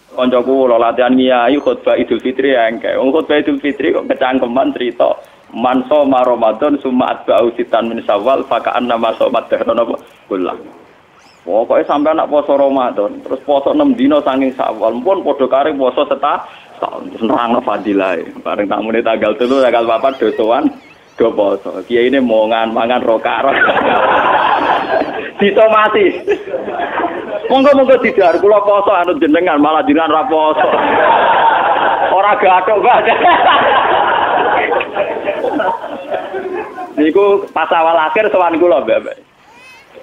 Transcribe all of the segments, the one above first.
Koncoku lo latihan ngiyai khutbah Idul Fitri ya engke. Wong khutbah Idul Fitri kok kecangkeman cerita man shoma Ramadan summa atba'u sitan min Syawal fa ka'anna ma shomat dahron apa kullah. Pokoke sampe anak poso Ramadan, terus poso 6 dina saking Syawal, pun padha kare poso setahun terus nerangno fadilahe. Bareng tamune tanggal 3 tanggal 4 dosoan do poso. Kiai ini mongan mangan rokaro. Disomati. Monggo-monggo didhar kula poso anu jenengan malah jenengan ra poso. Ora gathok, Pak. Niku pas awal akhir sowan kula, Mbak.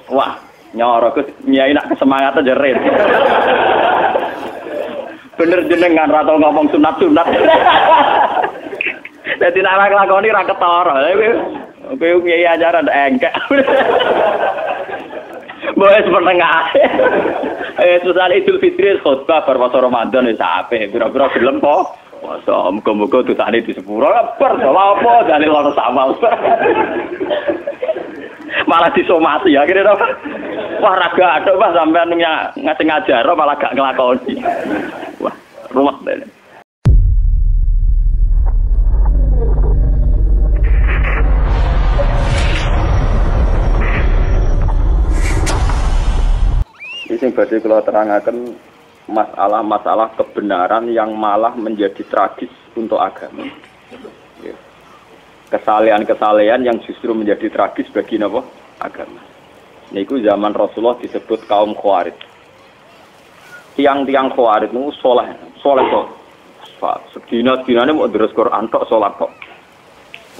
Wah, nyoro Gus nyai nak kesemangatan jerit. Bener jenengan ra tau ngomong sunat-sunat. Dadi nek lakoni ra ketara. Kowe nyai ajaran engkek. Boleh menengah. Susah Idul Fitri khutbah berpuasa Ramadan wis apik. Pira-pira gelem po. Puasa muga-muga dosane di sepuro. Ber apa jane lono sawal. Malah disomati ya kira apa? Wah raga atuk Pak sampean ngasih ngajar malah gak nglakoni. Wah, ruwet dene. Sing badhe kula terangaken masalah-masalah kebenaran yang malah menjadi tragis untuk agama. Kesalehan-kesalehan yang justru menjadi tragis bagi napa? Agama. Niku zaman Rasulullah disebut kaum Khawarij. Tiang-tiang Khawarij niku saleh kok. Sedina-dinane mau deres Quran tok salat tok.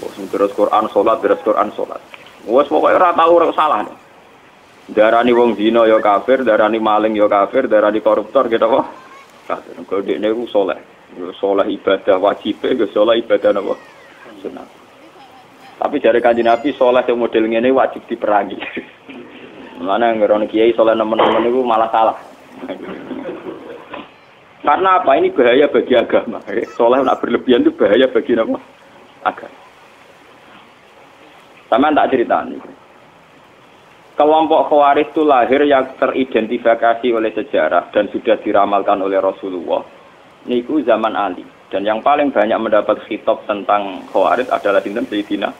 Wes deres Quran salat, deres Quran salat. Wes pokoke ora tau ora salah. Darani wong zina ya kafir, darani maling ya kafir, darani koruptor gitu kok. Kafir. Kok dekne ku saleh. Saleh ibadah wajib, ya saleh ibadah napa? Sunat. Tapi jare Kanjeng Nabi saleh sing model ngene wajib diperangi. Mana ngeron kiai saleh nemen-nemen niku malah salah. Karena apa? Ini bahaya bagi agama. Saleh nak berlebihan itu bahaya bagi napa? Agama. Sama tak ceritani. Kelompok Khawarij itu lahir yang teridentifikasi oleh sejarah dan sudah diramalkan oleh Rasulullah. Niku zaman Ali. Dan yang paling banyak mendapat khitab tentang Khawarij adalah Sayyidina.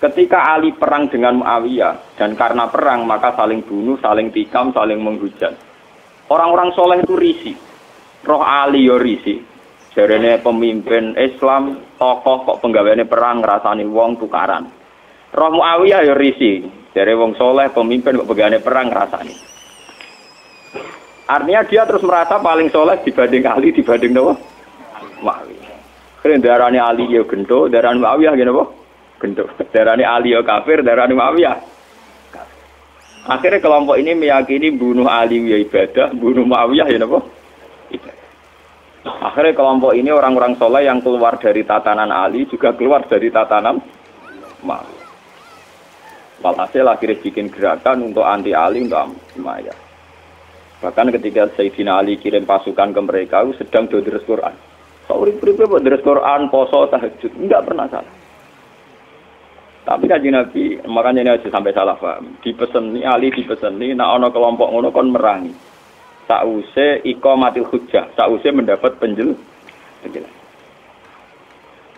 Ketika Ali perang dengan Muawiyah dan karena perang maka saling bunuh, saling tikam, saling menghujat. Orang-orang soleh itu risih. Roh Ali yo risih. Jarene pemimpin Islam, tokoh kok penggaweane perang ngrasani wong tukaran. Roh Muawiyah ya risi, dari wong soleh pemimpin kok pegane perang rasani. Artinya dia terus merasa paling soleh dibanding Ali, dibanding napa? Muawiyah. Kene darane Ali ya gento, darane Muawiyah ngene apa? Gento. Darane Ali ya kafir, darane Muawiyah. Akhirnya kelompok ini meyakini bunuh Ali ya ibadah, bunuh Muawiyah ya napa? Ibadah. Akhirnya kelompok ini orang-orang soleh yang keluar dari tatanan Ali juga keluar dari tatanan Muawiyah. Walhasil akhirnya bikin gerakan untuk anti Ali, untuk Umayyah. Bahkan ketika Sayyidina Ali kirim pasukan ke mereka, sedang deres Quran. Sauri-uripe buat deres Quran, poso, tahajud, enggak pernah salah. Tapi Kanjeng Nabi, makanya ini aja sampai salah paham. Dipeseni Ali, dipeseni, nak ono kelompok ngono kon merangi. Sause iqamatil hujjah, sause mendapat penjelasan.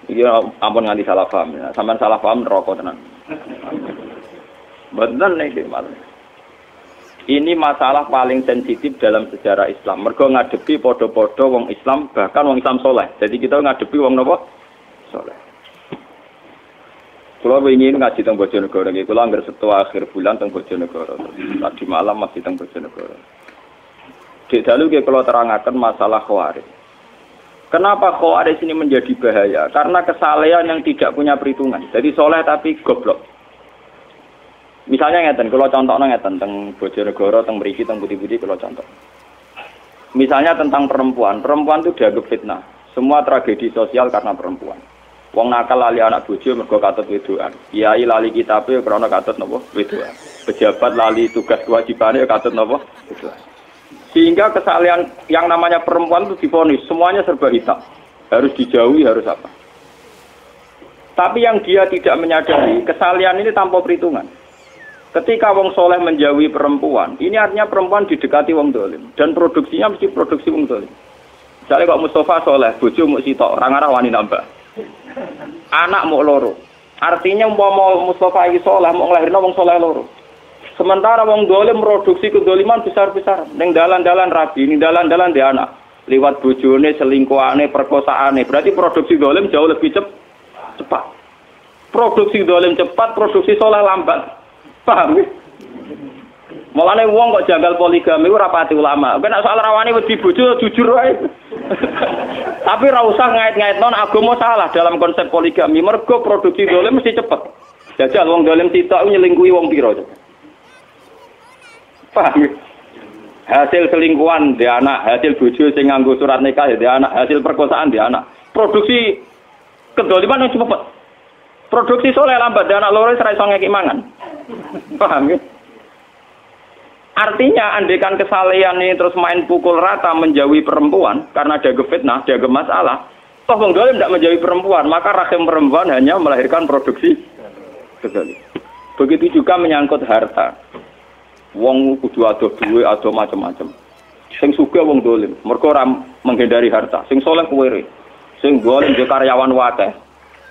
Iki ampun nganti salah paham. Sampeyan salah paham neraka tenan. Betul nih malah. Ini masalah paling sensitif dalam sejarah Islam. Mergo ngadepi podo-podo wong Islam, bahkan wong Islam soleh. Jadi kita ngadepi wong nopo soleh. Kalau ingin ngaji teng Bojonegoro, kalau anggar setua akhir bulan teng Bojonegoro. Tadi malam masih teng Bojonegoro. Di dalu kalau terangkan masalah Khawarij. Kenapa Khawarij ini menjadi bahaya? Karena kesalehan yang tidak punya perhitungan. Jadi soleh tapi goblok. Misalnya ngeten, kalau contohnya ngeten teng Bojonegoro, teng mriki, teng Putih-Putih kalau contoh. Misalnya tentang perempuan itu dianggap fitnah. Semua tragedi sosial karena perempuan. Wong nakal lali anak bojo mergo katut wedokan. Kiai lali kitabe krana katut napa wedokan. Pejabat lali tugas kewajibane katut napa wedokan. Sehingga kesalahan yang namanya perempuan itu divonis semuanya serba hitam. Harus dijauhi, harus apa. Tapi yang dia tidak menyadari kesalahan ini tanpa perhitungan. Ketika wong soleh menjauhi perempuan, ini artinya perempuan didekati wong dolim dan produksinya mesti produksi wong dolim. Misalnya kok Mustafa soleh, bojo mau sitok, orang arah wani nambah, anak mau loro. Artinya mau Mustafa ini soleh, mau ngelahirin wong soleh loro. Sementara wong dolim produksi kedoliman besar-besar. Neng dalan-dalan rabi, ini dalan-dalan dia anak. Liwat bojone, selingkuhane, perkosaane. Berarti produksi dolim jauh lebih cepat. Produksi dolim cepat, produksi soleh lambat. Paham ya? Mulane wong kok janggal poligami ora pati ulama. Kan soal rawani wedi bojo jujur wae. Tapi ora usah ngait-ngaitno agama salah dalam konsep poligami. Mergo produksi dolim mesti cepet. Jajal wong dolim sitok nyelingkuhi wong pira. Paham ya? Hasil selingkuhan dia anak, hasil bojo sing nganggo surat nikah dia anak, hasil perkosaan dia anak. Produksi kedoliman yang cepet. Produksi soleh lambat dia anak loro ora iso ngeki mangan. Paham ya? Artinya andekan kesalehan ini terus main pukul rata menjauhi perempuan karena ada fitnah, ada masalah. Toh wong dolim tidak menjauhi perempuan, maka rahim perempuan hanya melahirkan produksi kedolim. Begitu juga menyangkut harta. Wong kudu ado duwe, ado macam-macam. Sing sugih wong dolim, mergo ora menghindari harta. Sing saleh kuwere. Sing dolim yo karyawan wakeh.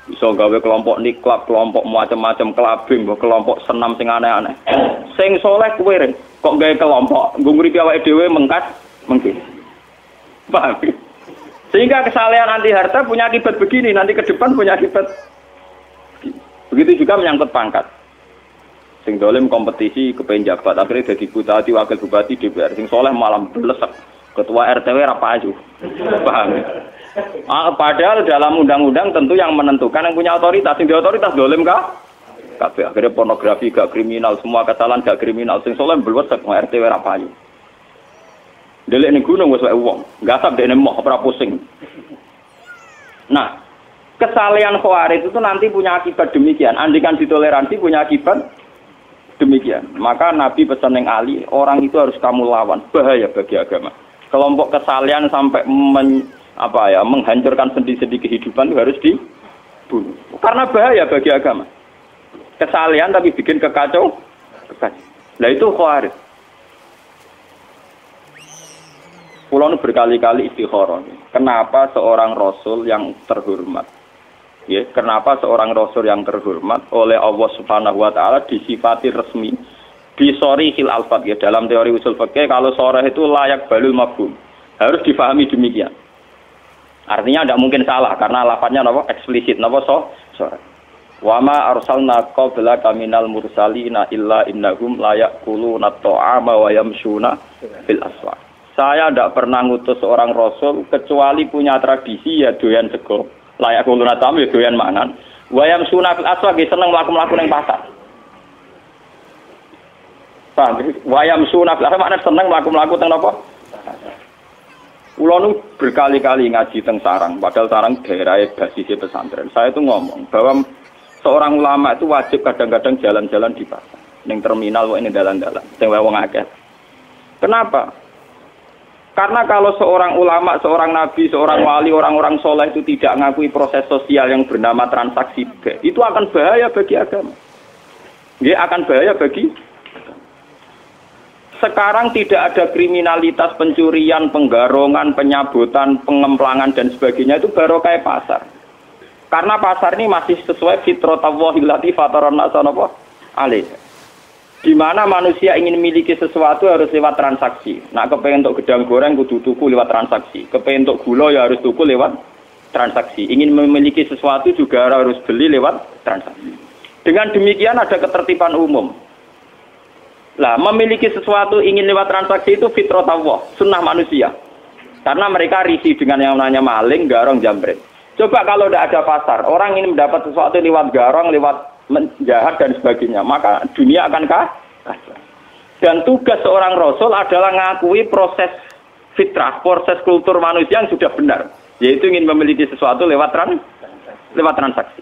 Bisa gawe kelompok niklab, kelompok macam-macam kelabing, kelompok senam sing aneh-aneh. Sing saleh kuwere, kok gawe kelompok, nggo ngripi awake dhewe mengkas mengki. Paham? Sehingga kesalehan anti harta punya akibat begini, nanti ke depan punya akibat. Begitu juga menyangkut pangkat. Sing dolim kompetisi kepengen jabat, akhirnya jadi bupati, wakil bupati, DPR. Sing soleh malam belesek, ketua RTW rapaju. Paham? Padahal dalam undang-undang tentu yang menentukan yang punya otoritas. Sing di otoritas dolim kah? Kabeh. Akhirnya pornografi gak kriminal, semua kesalahan gak kriminal. Sing soleh belesek, RTW rapaju. Delik ning gunung wis wae wong, gasap dekne moh ora pusing. Nah, kesalehan khawarij itu nanti punya akibat demikian. Andikan ditoleransi punya akibat demikian. Maka Nabi pesan yang Ali, orang itu harus kamu lawan. Bahaya bagi agama. Kelompok kesalehan sampai menghancurkan sendi-sendi kehidupan itu harus dibunuh. Karena bahaya bagi agama. Kesalehan tapi bikin kekacau. Nah itu khawarij. Pulau ini berkali-kali istikharah. Kenapa seorang Rasul yang terhormat? Ya, kenapa seorang Rasul yang terhormat oleh Allah Subhanahu Wa Taala disifati resmi disori hil alfat ya dalam teori usul fikih kalau soreh itu layak balul mafhum harus difahami demikian. Artinya tidak mungkin salah karena lafadznya apa eksplisit apa soreh. Wa ma arsalna qablaka minal mursalina illa innahum layakuluna ta'ama wa yamshuna fil aswaq. Saya tidak pernah ngutus seorang Rasul kecuali punya tradisi ya doyan sego. Layak kuluna tamu ya doyan mangan. Wayam sunafil aswaq seneng mlaku-mlaku ning pasar. Paham? Wayam sunafil aswaq maknane seneng mlaku-mlaku teng napa? Kula nu berkali-kali ngaji teng Sarang, padahal Sarang daerah basis pesantren. Saya itu ngomong bahwa seorang ulama itu wajib kadang-kadang jalan-jalan di pasar, ning terminal kok ini dalan-dalan, sing wong akeh. Kenapa? Karena kalau seorang ulama, seorang nabi, seorang wali, orang-orang soleh itu tidak mengakui proses sosial yang bernama transaksi, itu akan bahaya bagi agama. Dia akan bahaya bagi. Sekarang tidak ada kriminalitas pencurian, penggarongan, penyabutan, pengemplangan dan sebagainya itu baru kayak pasar. Karena pasar ini masih sesuai fitratallahi allati fataran nasa alaih. Di mana manusia ingin memiliki sesuatu harus lewat transaksi. Nah, kepengen untuk gedang goreng kudu tuku lewat transaksi. Kepengen untuk gula ya harus tuku lewat transaksi. Ingin memiliki sesuatu juga harus beli lewat transaksi. Dengan demikian ada ketertiban umum. Lah, memiliki sesuatu ingin lewat transaksi itu fitrah Allah, sunnah manusia. Karena mereka risih dengan yang namanya maling, garong, jambret. Coba kalau tidak ada pasar, orang ingin mendapat sesuatu lewat garong, lewat menjahat dan sebagainya, maka dunia akan kacau. Dan tugas seorang Rasul adalah mengakui proses fitrah, proses kultur manusia yang sudah benar, yaitu ingin memiliki sesuatu lewat transaksi.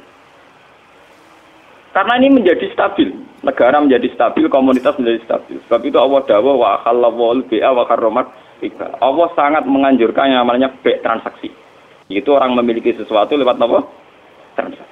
Karena ini menjadi stabil, negara menjadi stabil, komunitas menjadi stabil. Sebab itu Allah dawuh wa khalawul bi'a wa karramat riba. Allah sangat menganjurkan yang namanya transaksi. Yaitu orang memiliki sesuatu lewat apa? Transaksi.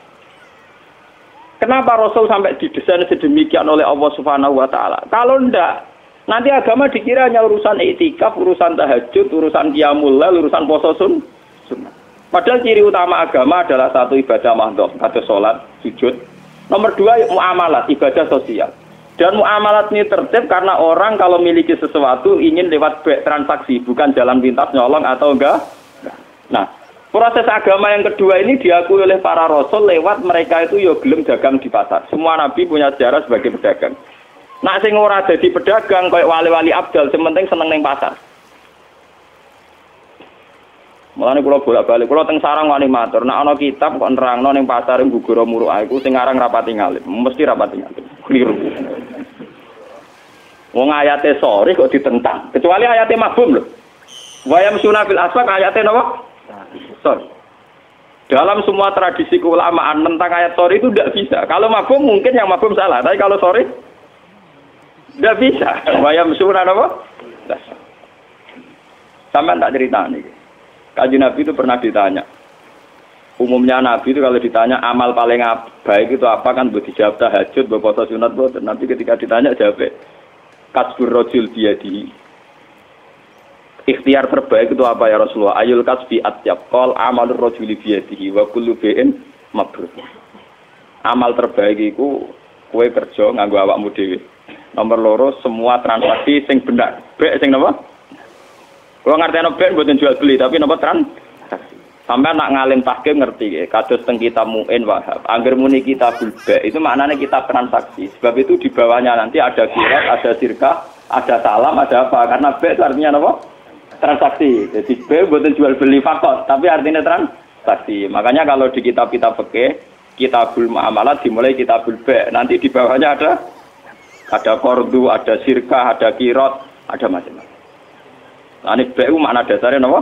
Kenapa Rasul sampai didesain sedemikian oleh Allah Subhanahu wa taala? Kalau ndak, nanti agama dikira hanya urusan i'tikaf, urusan tahajud, urusan qiyamul lail, urusan puasa sunnah. Padahal ciri utama agama adalah satu ibadah mahdhah, atau salat, sujud. Nomor dua muamalat, ibadah sosial. Dan muamalat ini tertib karena orang kalau memiliki sesuatu ingin lewat transaksi, bukan jalan pintas nyolong atau enggak. Nah, proses agama yang kedua ini diakui oleh para rasul lewat mereka itu yo gelem dagang di pasar. Semua nabi punya sejarah sebagai pedagang. Nak sing ora dadi pedagang kayak wali-wali abdal, sing penting seneng ning pasar. Mulane kula bolak-balik, kula teng sarang wani matur, nek ana kitab kok nerangno ning pasar Gugura Muruk iku sing aran rapati ngalim, mesti rapati ngalim. Kliru. Wong ayate sore kok ditentang, kecuali ayate mabum lho. Wayam sunafil aswaq ayate napa? Sorry. Dalam semua tradisi keulamaan tentang ayat sorry itu tidak bisa. Kalau mabum mungkin yang mabum salah, tapi kalau sorry tidak bisa. Wayam sunah apa? Sampai tak cerita nih. Kaji Nabi itu pernah ditanya. Umumnya Nabi itu kalau ditanya amal paling baik itu apa kan buat dijawab tahajud, buat puasa sunat, buat nanti ketika ditanya jawab kasbur rojul biyadihi. Ikhtiar terbaik itu apa ya Rasulullah? Ayul kasbi atyab qol amalur rajuli biyadihi wa kullu bi'in mabrur. Amal terbaik iku kowe kerja nganggo awakmu dhewe. Nomor loro semua transaksi sing benar. Bek sing napa? Kalau ngerti bek mboten jual beli tapi napa transaksi. Sampai nak ngalim tahkim ngerti kados teng kitab Mu'in Wahab. Angger muni kitabul bek itu maknanya kitab transaksi. Sebab itu di bawahnya nanti ada kirat, ada sirkah, ada salam, ada apa? Karena bek itu artinya napa? Transaksi. Jadi B bukan jual beli fakot, tapi artinya transaksi. Makanya kalau di kitab-kitab fikih, kitabul muamalat dimulai kitabul B. Nanti di bawahnya ada kordu, ada sirkah, ada kirot, ada macam-macam. Nah, ini B itu makna dasarnya apa?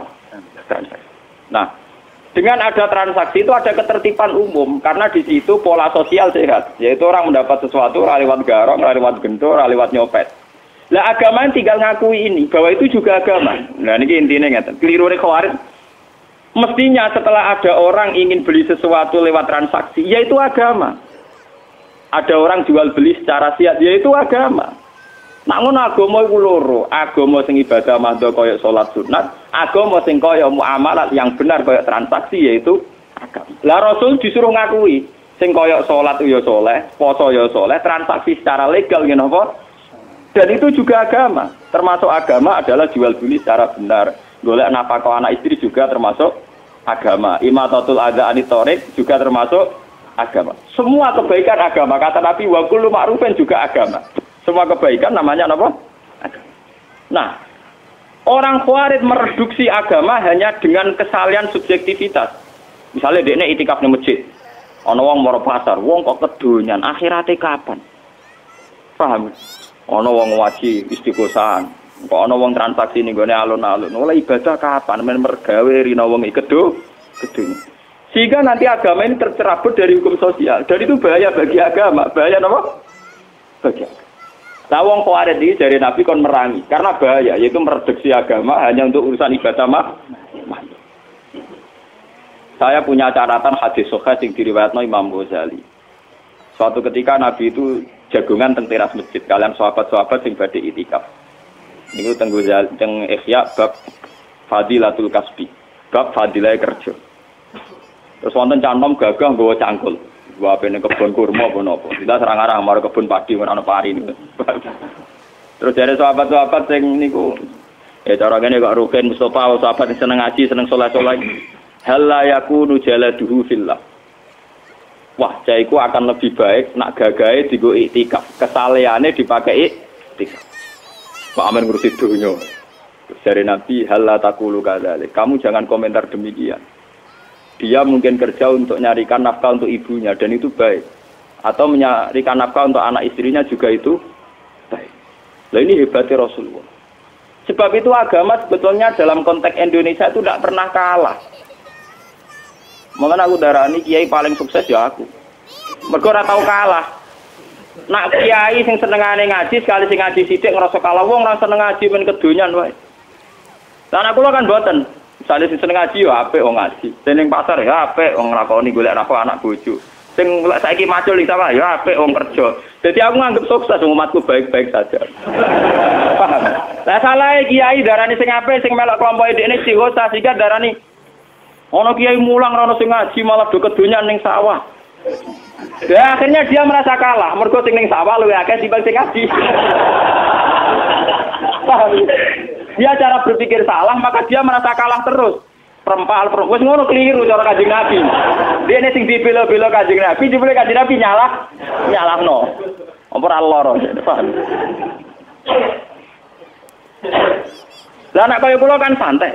Transaksi. Nah, dengan ada transaksi itu ada ketertiban umum karena di situ pola sosial sehat, yaitu orang mendapat sesuatu lewat garong, lewat gendor, lewat nyopet. Lah agama tinggal ngakui ini bahwa itu juga agama. Nah ini intinya ngeten. Keliru Khawarij. Mestinya setelah ada orang ingin beli sesuatu lewat transaksi, yaitu agama. Ada orang jual beli secara siat, yaitu agama. Namun agama iku loro, agama sing ibadah mahdhah kaya salat sunat, agama sing kaya muamalat yang benar kaya transaksi yaitu agama. Lah Rasul disuruh ngakui sing kaya salat ya saleh, poso ya saleh, transaksi secara legal ngene apa? Dan itu juga agama. Termasuk agama adalah jual beli secara benar. Golek nafkah anak istri juga termasuk agama. Imatatul adza anitorik juga termasuk agama. Semua kebaikan agama. Kata Nabi wa kullu ma'rufin juga agama. Semua kebaikan namanya apa? Agama. Nah, orang Khawarij mereduksi agama hanya dengan kesalahan subjektivitas. Misalnya dekne itikaf nang masjid. Ana wong mara pasar, wong kok kedonyan, akhirate kapan? Paham? Ana wong waji istighosaan, kok ana wong transaksi ning gone alun-alun. Oleh ibadah kapan men mergawe rina wong gedhe. Sehingga nanti agama ini tercerabut dari hukum sosial. Dan itu bahaya bagi agama. Bahaya napa? Bagi agama. Lah wong Khawarij iki dari Nabi kon merangi karena bahaya yaitu mereduksi agama hanya untuk urusan ibadah mah. Saya punya catatan hadis sahih sing diriwayatno Imam Ghazali. Suatu ketika Nabi itu jagungan teng teras masjid kalian sahabat-sahabat sing badhe itikaf. Niku teng Ihya bab Fadilatul Kasbi, bab fadilah kerja. Terus wonten canom gagah nggawa cangkul. Gua apene kebon kurma apa napa. Kita serang-arang marang kebon padi ana pari niku. Terus dari sahabat-sahabat sing niku cara ngene kok Rukin Mustofa sahabat sing seneng ngaji, seneng saleh-saleh. Hal la yakunu jaladuhu fillah. Wah, jaiku akan lebih baik nak gagahe digo iktikaf. Kesaleane dipakai iktikaf. Pak Amin ngurusi dunya. Dari Nabi hal la taqulu kadzalik. Kamu jangan komentar demikian. Dia mungkin kerja untuk nyarikan nafkah untuk ibunya dan itu baik. Atau menyarikan nafkah untuk anak istrinya juga itu baik. Lah ini hebatnya Rasulullah. Sebab itu agama sebetulnya dalam konteks Indonesia itu tidak pernah kalah. Makanya aku darani kiai paling sukses ya aku. Mergo ora tau kalah. Nak kiai sing senengane ngaji sekali sing ngaji sithik ngrasa kalah wong ora seneng ngaji men kedonyan wae. Lah anak kula kan mboten. Misale sing seneng ngaji ya apik wong ngaji. Seneng pasar ya apik wong nglakoni golek nafkah anak bojo. Sing saiki macul ning sawah ya apik wong kerja. Jadi aku nganggep sukses umatku baik-baik saja. Paham? Lah salah kiai darani sing apik sing melok kelompoke dekne dihosa sing darani ana kiai mulang ora ono sing ngaji malah do kedonyan ning sawah. Ya akhirnya dia merasa kalah, mergo sing ning sawah luwih akeh timbang sing ngaji. Paham? Dia cara berpikir salah, maka dia merasa kalah terus. Perempal, wis ngono keliru cara Kanjeng Nabi. Dene sing dibela-bela Kanjeng Nabi, jebule Kanjeng Nabi nyalahno. Apa ora lara, paham? Lah nek kaya kula kan santai.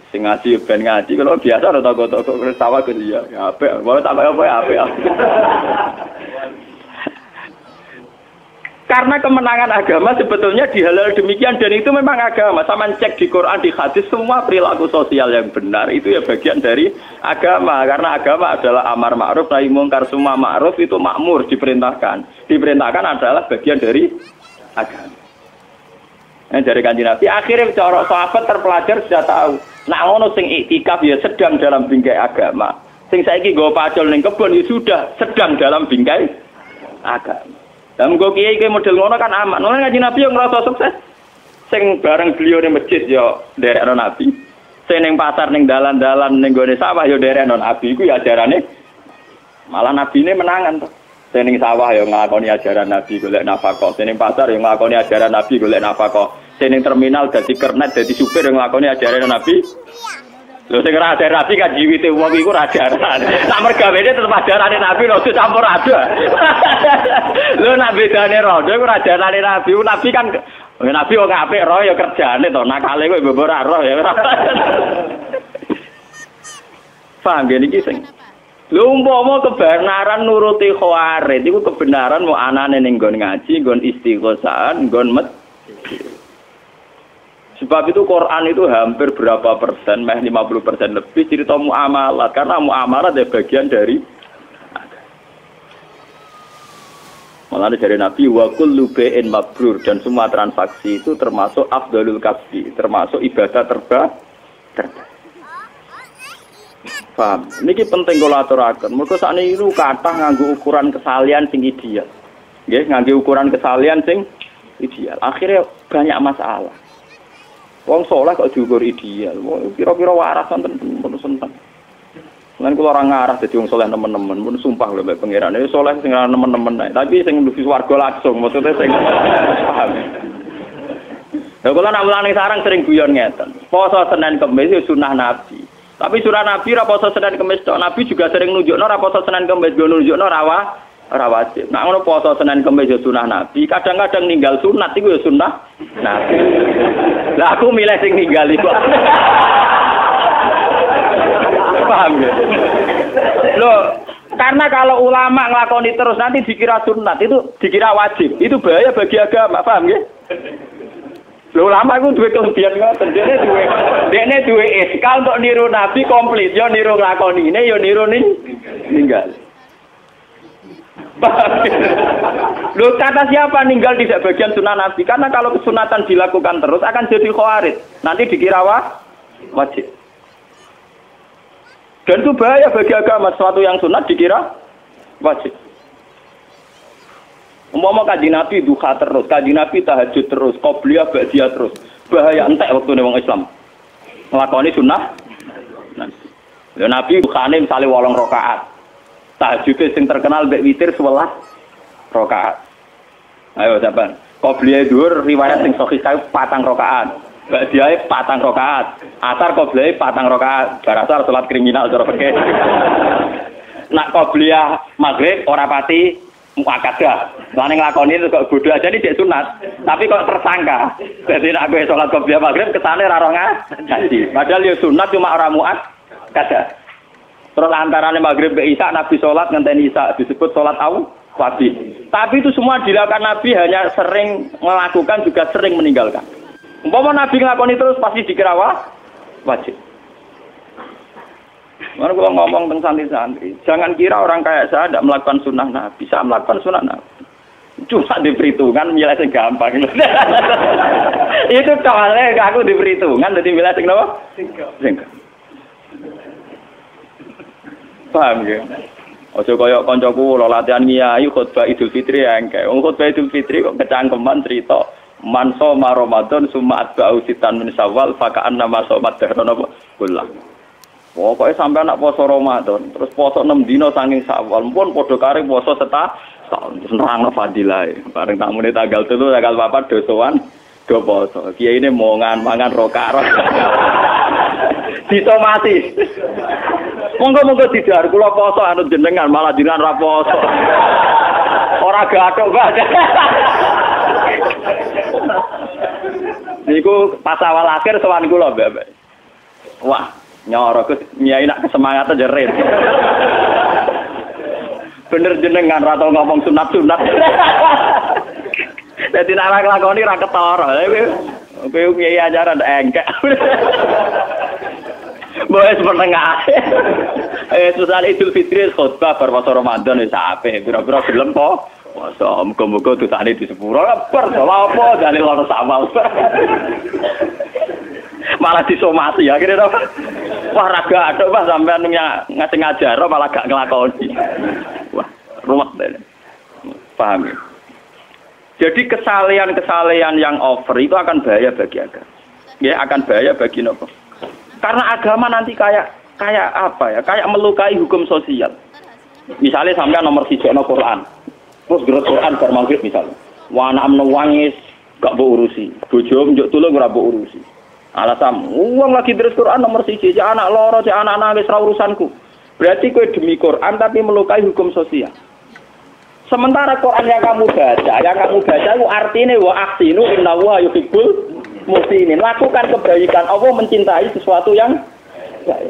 Sing ngaji ben ngaji, kalau biasa ora toko-toko sawah gitu ya. Apik, wae tak apa ya apik. Karena kemenangan agama sebetulnya dihalal demikian dan itu memang agama. Sama cek di Quran, di hadis, semua perilaku sosial yang benar itu ya bagian dari agama. Karena agama adalah amar ma'ruf nahi mungkar, semua ma'ruf itu makmur diperintahkan. Diperintahkan adalah bagian dari agama. Dari Kanjeng Nabi akhirnya cara sahabat terpelajar sudah tahu. Nah ngono sing iktikaf ya sedang dalam bingkai agama. Sing saiki nggo pacul ning kebon ya sudah sedang dalam bingkai agama. Dan gue kiai model ngono kan aman. Nolak Kanjeng Nabi yang ngerasa sukses. Sing bareng beliau di masjid yo derekno Nabi. Sing ning pasar ning dalan-dalan ning gone sawah yo derekno Nabi iku ya ajarane. Malah nabine menangan to. Sing ning sawah yo nglakoni ajaran Nabi golek nafkah. Sing ning pasar yo nglakoni ajaran Nabi golek nafkah. Sing ning terminal dadi kernet dadi supir yo nglakoni ajaran Nabi. Lho sing ora ada Nabi kan jiwite wong iku ora ajaran. Sak mergawene tetep ajarane Nabi lho campur ada. Lho nek bedane rodo iku ora ajarane Nabi. Nabi kan Nabi wong apik roh ya kerjane to. Nakale kowe mbok ora roh ya. Paham gene iki sing. Lho umpama kebenaran nuruti khawarid iku kebenaran mau anane ning nggon ngaji, nggon istighosah, nggon sebab itu Quran itu hampir berapa persen, 50% lebih cerita muamalat. Karena muamalat adalah bagian dari malah dari Nabi wa kullu bai'in mabrur dan semua transaksi itu termasuk afdalul kasbi, termasuk ibadah terbaik. Paham? Niki penting kula aturaken. Mergo sakniki niku kathah nganggo ukuran kesalian sing ideal. Nggih, nganggo ukuran kesalian sing ideal. Akhirnya banyak masalah. Wong saleh kok diukur ideal. Kira-kira waras wonten pun seneng. Lan kula ora ngarah dadi wong saleh nemen-nemen, pun sumpah lho mbek pangeran. Saleh sing ora nemen-nemen ae, tapi sing mlebu swarga langsung, maksudnya sing paham. Lha kula nak mulane sarang sering guyon ngeten. Poso Senin Kamis itu sunah Nabi. Tapi sunah Nabi ra poso Senin Kamis tok. Nabi juga sering nunjukno ra poso Senin Kamis, go nunjukno ora wajib. Nah ngono poso Senin Kamis ya sunah Nabi, kadang-kadang ninggal sunat iku ya sunah Nabi. Lah aku milih sing ninggal iku. Paham ya? Loh, karena kalau ulama nglakoni terus nanti dikira sunat, itu dikira wajib. Itu bahaya bagi agama, paham ya? Loh, ulama iku duwe kelebihan ngoten. Dene duwe iskal untuk niru Nabi komplit, yo niru nglakonine, yo niru ninggal. Loh, kata siapa ninggal tidak bagian sunnah Nabi? Karena kalau kesunatan dilakukan terus akan jadi khawarij. Nanti dikira wajib. Dan itu bahaya bagi agama. Sesuatu yang sunat dikira wajib. Umpama Kanjeng Nabi duha terus, Kanjeng Nabi tahajud terus, qobliyah ba'diyah terus. Bahaya entek waktu ning wong Islam. Nglakoni sunnah. Lha Nabi duhane misale 8 rakaat. Tahajud sing terkenal mbek witir 11 rakaat. Ayo sampean. Qobliyah dhuwur riwayat sing sahih 4 rakaat. Ba'diyah 4 rakaat. Asar qobliyah 4 rakaat. Barasar salat kriminal cara fikih. Nak qobliyah maghrib ora pati muakkadah. Lan nglakoni itu kok bodho aja nih cek sunat. Tapi kok tersangka. Dadi nek kowe salat qobliyah maghrib kesane ra ora ngaji. Padahal ya sunat cuma ora muakkadah. Terus antaranya maghrib ke isya Nabi sholat ngenteni isya disebut sholat wajib. Tapi itu semua dilakukan Nabi hanya sering melakukan juga sering meninggalkan. Umpama Nabi ngelakoni terus pasti dikira wajib. Mana kalau ngomong tentang santri-santri, jangan kira orang kayak saya tidak melakukan sunnah Nabi. Saya melakukan sunnah Nabi. Cuma diperhitungkan milih sing gampang. Itu soalnya aku diperhitungkan jadi milih sing apa? Sing. Paham ya? Aja kaya kancaku lho latihan kiai khutbah Idul Fitri engke. Wong khutbah Idul Fitri kok kecangkeman cerita man shoma Ramadan summa atba'u sitan min Syawal fa ka'anna ma shomat dahran apa kullah. Pokoke sampe anak poso Ramadan, terus poso 6 dina saking Syawal, pun padha kare poso setahun terus nerangno fadilahe. Bareng tamune tanggal 3 tanggal 4 dosowan do poso. Kiai ini mongan mangan roka-rok. Disomati. Monggo-monggo didhar kula poso anut jenengan malah jenengan ra poso. Ora gathok, Mbah. Niku pas awal akhir sowan kula, Mbak. Wah, nyoro ke nyai nak kesemangatan jerit. Bener jenengan ra tau ngomong sunat-sunat. Dadi nek lakoni ra ketara. Kowe nyai ajaran engkek. Boleh setengah. Susah Idul Fitri khutbah berpuasa Ramadan wis apik. Pira-pira gelem po. Puasa muga-muga dosane di sepuro. Ber apa dalil ana sawal. Malah disomasi ya kira to. Wah ra gathok Pak sampean ngasih ngajar malah gak nglakoni. Wah, ruwet dene. Paham ya? Jadi kesalehan-kesalehan yang over itu akan bahaya bagi agama. Ya akan bahaya bagi nopo? Karena agama nanti kayak apa ya? Kayak melukai hukum sosial. Misalnya sampai nomor 1 no Quran. Terus gerak Quran bar maghrib misalnya. Wa anak menangis gak mbok urusi. Bojo njuk tulung ora mbok urusi. Alasan uang lagi terus Quran nomor 1, cek anak loro, cek anak nangis ra urusanku. Berarti kowe demi Quran tapi melukai hukum sosial. Sementara Quran yang kamu baca itu artinya wa ahsinu innallaha yuhibbul muhsinin. Lakukan kebaikan. Allah mencintai sesuatu yang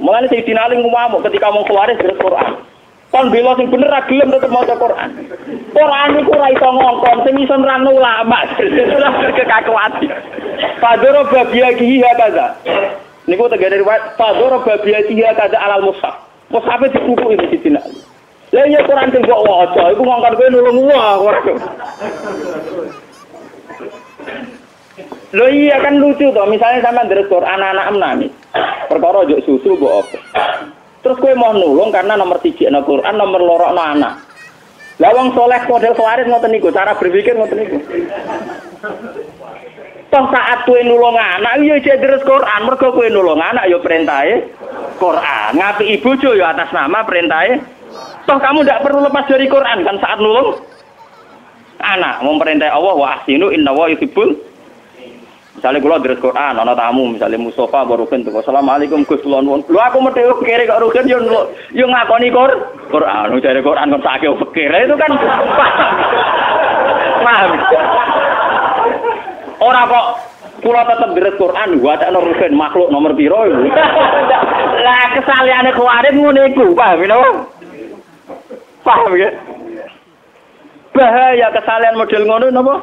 mulane Sayyidina Ali ngomong ketika mau keluar dari Quran. Kon bela sing bener ra gelem tetep maca Quran. Quran iku ora iso ngongkon, sing iso nerangno ulama. Kekakuan. Padoro babiyahi kaza. Niku tegere riwayat padoro babiyahi kaza alal mushaf. Mushaf dibuku iki Sayyidina Ali. Lah iya Quran sing mbok waca iku ngongkon kowe nulung ora. Loh iya kan lucu toh, misalnya sama deres Quran anak-anak nangis. Perkara njuk susu mbok apa. Terus kowe mau nulung karena nomor 3 ana Quran, nomor 2 ana anak. Lah wong saleh model khawaris ngoten niku, cara berpikir ngoten niku. Toh saat kowe nulung anak iya jek deres Quran, mergo kowe nulung anak ya perintahe Quran. Ngapiki bojo ya atas nama perintahe. Toh kamu tidak perlu lepas dari Quran kan saat nulung anak, memperintah Allah wa ahsinu innallaha yuhibbul. Misalnya kula deres Quran ana tamu misalnya Mustafa Barukin tuh Assalamualaikum Gus kula nuwun. Lho aku mesti kere kok Rukin yo ngakoni Quran, jare Quran kok sakake fikir. Itu kan paham. Ora kok kula tetep deres Quran wacana Rukin makhluk nomor piro iku. Lah kesaleane kuwarit ngene iku, paham lho? Paham ya? Bahaya kesalahan model ngono napa?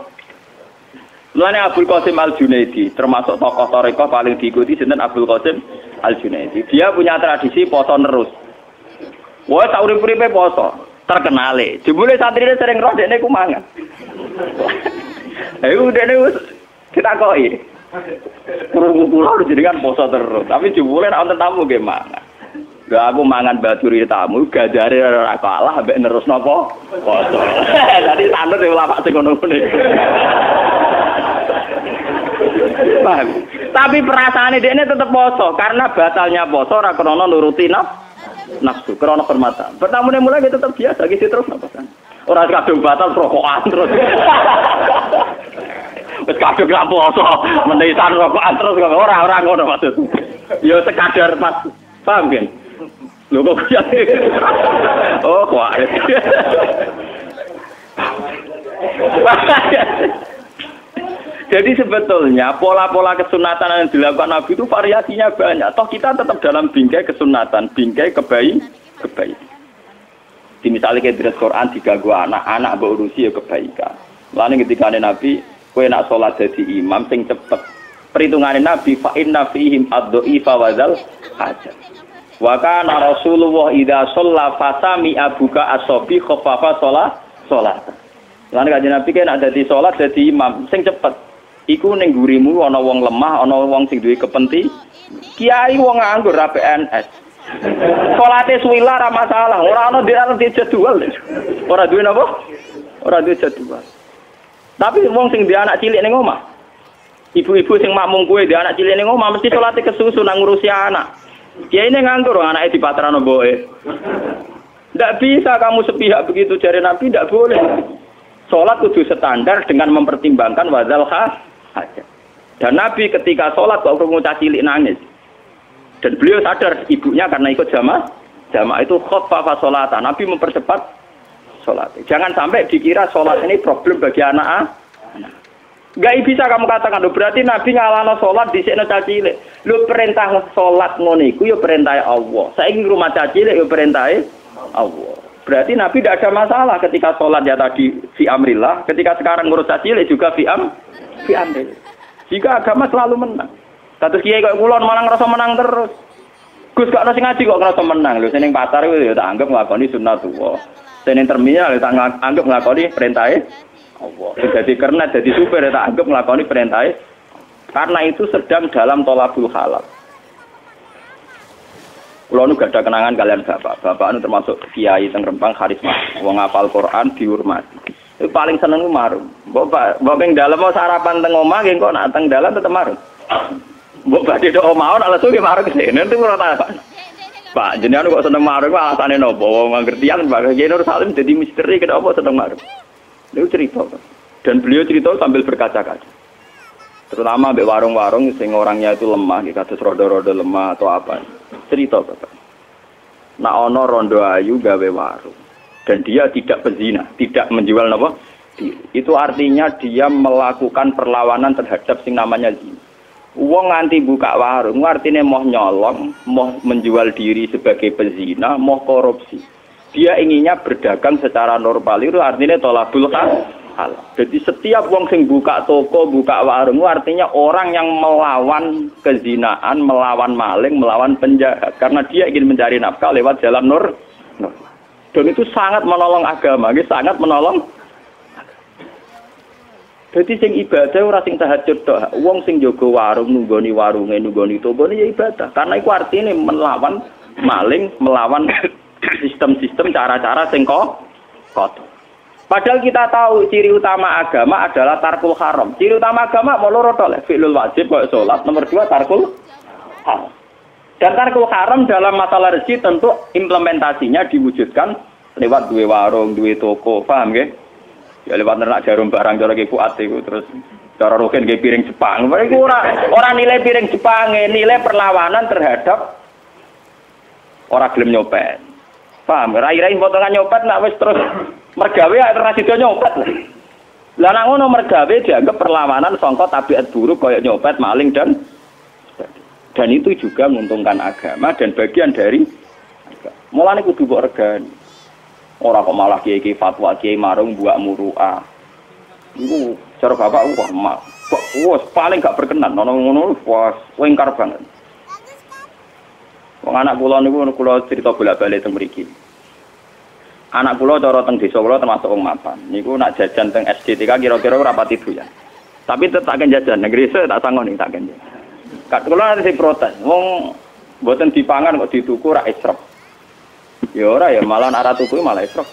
Mulane Abdul Qasim Al-Junaidi termasuk tokoh tarekah paling diikuti sinten Abdul Qasim Al-Junaidi. Dia punya tradisi poso terus. Wah, sak urip-uripe poso, terkenale. Jebule santrine sering roh dekne ku mangan. Ayo dekne wis ditakoki. Kulo jenengan poso terus, tapi jebule nek wonten tamu nggih mangan. Gak aku mangan baturi tamu, gajare ora kalah mbek nerus napa? Poso. Dadi sanut e ulama sing ngono-ngono. Paham? Tapi perasaane dekne tetep poso karena batalnya poso ora krana nuruti nafsu, krana hormatan. Pertamune mulai tetep biasa iki terus napa kan. Ora kadung batal rokokan terus. Wis kadung ra poso, menisan rokokan terus ora ngono maksud. Ya sekadar pas paham kan? Lho kok ya. Oh, kok. Jadi sebetulnya pola-pola kesunatan yang dilakukan Nabi itu variasinya banyak. Toh kita tetap dalam bingkai kesunatan, bingkai kebaikan. Di misalnya kayak di Quran diganggu anak berurusi ya kebaikan. Lalu ketika Nabi, kowe nak sholat jadi imam sing cepet. Perhitungan Nabi fa inna fihim ad-dha'ifa wa dzal hajat. Wa kana Rasulullah idza shalla fasami abuka asobi khaffafa sholat. Lalu kanjeng Nabi kan ada di sholat jadi imam sing cepet. Iku ning gurimu ana wong lemah, ana wong sing duwe kepenting. Kiai wong nganggur ra PNS. Salate suwila ra masalah, ora ana di jadwal. Ora duwe napa? Ora duwe jadwal. Tapi wong sing duwe anak cilik ning omah. Ibu-ibu sing makmum kuwe duwe anak cilik ning omah mesti salate kesusu nang ngurusi anak. Kiai ini nganggur anake dipatrano mboke. Ndak bisa kamu sepihak begitu jare Nabi, ndak boleh. Salat kudu standar dengan mempertimbangkan wadzal hajat. Dan Nabi ketika salat kok krungu cilik nangis. Dan beliau sadar ibunya karena ikut jamaah itu khaffafa sholatan. Nabi mempercepat sholat. Jangan sampai dikira sholat ini problem bagi anak. Gak bisa kamu katakan, berarti Nabi ngalano sholat di sini cilik. Lu perintah sholat ngono iku ya perintah Allah. Saiki rumah cilik ya perintah Allah. Berarti Nabi tidak ada masalah ketika sholat ya tadi fi amrillah, ketika sekarang ngurus cilik juga fi amrillah. Jika agama selalu menang. Kados kiai kok kula malah ngrasa menang terus. Gus gak ono sing ngaji kok ngrasa menang lho, sing pasar ya tak anggap nglakoni sunnatullah. Sing terminal ya tak anggap nglakoni perintahe Allah. Jadi karena jadi supir tak anggap nglakoni perintahe. Karena itu sedang dalam tolabul halal. Kula nu gak ada kenangan kalian bapak. Bapak nu termasuk kiai teng Rempang karisma. Wong hafal Quran dihormati. Itu paling seneng ku marung. Mbok ping dalem mau sarapan teng omah nggih kok nak teng dalan tetep marung. Mbok badhe tok omah ana alasan ki marung kesene itu ora tak. Pak jenengan kok seneng marung kok alasane napa? Wong ngertian Pak Kiai Nur Salim dadi misteri kenapa seneng marung. Itu cerita. Dan beliau cerita sambil berkaca-kaca. Terutama mbek warung-warung sing orangnya itu lemah, kados rodo-rodo lemah atau apa. Cerita Bapak. Nak ana rondo ayu gawe warung dan dia tidak pezina, tidak menjual napa? Itu artinya dia melakukan perlawanan terhadap sing namanya zina. Wong nganti buka warung, artinya mau nyolong, mau menjual diri sebagai pezina, mau korupsi. Dia inginnya berdagang secara normal, itu artinya tolabul halal. Jadi setiap wong sing buka toko, buka warung, artinya orang yang melawan kezinaan, melawan maling, melawan penjahat. Karena dia ingin mencari nafkah lewat jalan nur. Dan itu sangat menolong agama, sangat menolong. Jadi sing ibadah ora sing tahajud tok. Wong sing jaga warung nunggoni warunge, nunggoni tokone ya ibadah. Karena iku artine melawan maling, melawan sistem-sistem cara-cara sing kotor. Padahal kita tahu ciri utama agama adalah tarkul haram. Ciri utama agama mau loro tok, fi'lul wajib kok salat, nomor 2 tarkul haram. Dan tarkul haram dalam masalah rezeki tentu implementasinya diwujudkan lewat duwe warung, duwe toko, paham nggih? Ya lewat nernak jarum barang cara ki Fuad iku terus cara roken nggih piring Jepang. Iku ora nilai piring Jepang, nilai perlawanan terhadap ora gelem nyopet. Paham? Rai-rai potongan nyopet nak wis terus mergawe ora sida nyopet. Lah nek ngono mergawe dianggap perlawanan sangka tabiat buruk kaya nyopet, maling dan itu juga menguntungkan agama dan bagian dari mulane kudu mbok regani. Ora kok malah kiai fatwa kiai marung buak muruah. Iku cara bapak wah paling gak berkenan ngono wah wengkar banget. Wong anak kula niku kula cerita bolak-balik teng mriki. Anak kula cara teng desa kula termasuk wong mapan. Niku nak jajan teng SDTK kira-kira ora pati doyan. Tapi tetep tak jajan negeri se tak sangoni tak kenjen. Kak kula nanti protes. Wong mboten dipangan kok dituku ra israf. Ya ora ya malah arah tuku malah israf.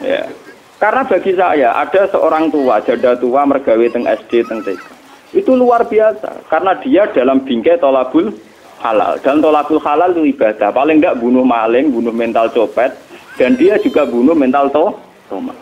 Ya. Karena bagi saya ada seorang tua, janda tua mergawe teng SD teng TK. Itu luar biasa karena dia dalam bingkai tolabul halal. Dan tolabul halal itu ibadah. Paling enggak bunuh maling, bunuh mental copet dan dia juga bunuh mental toma.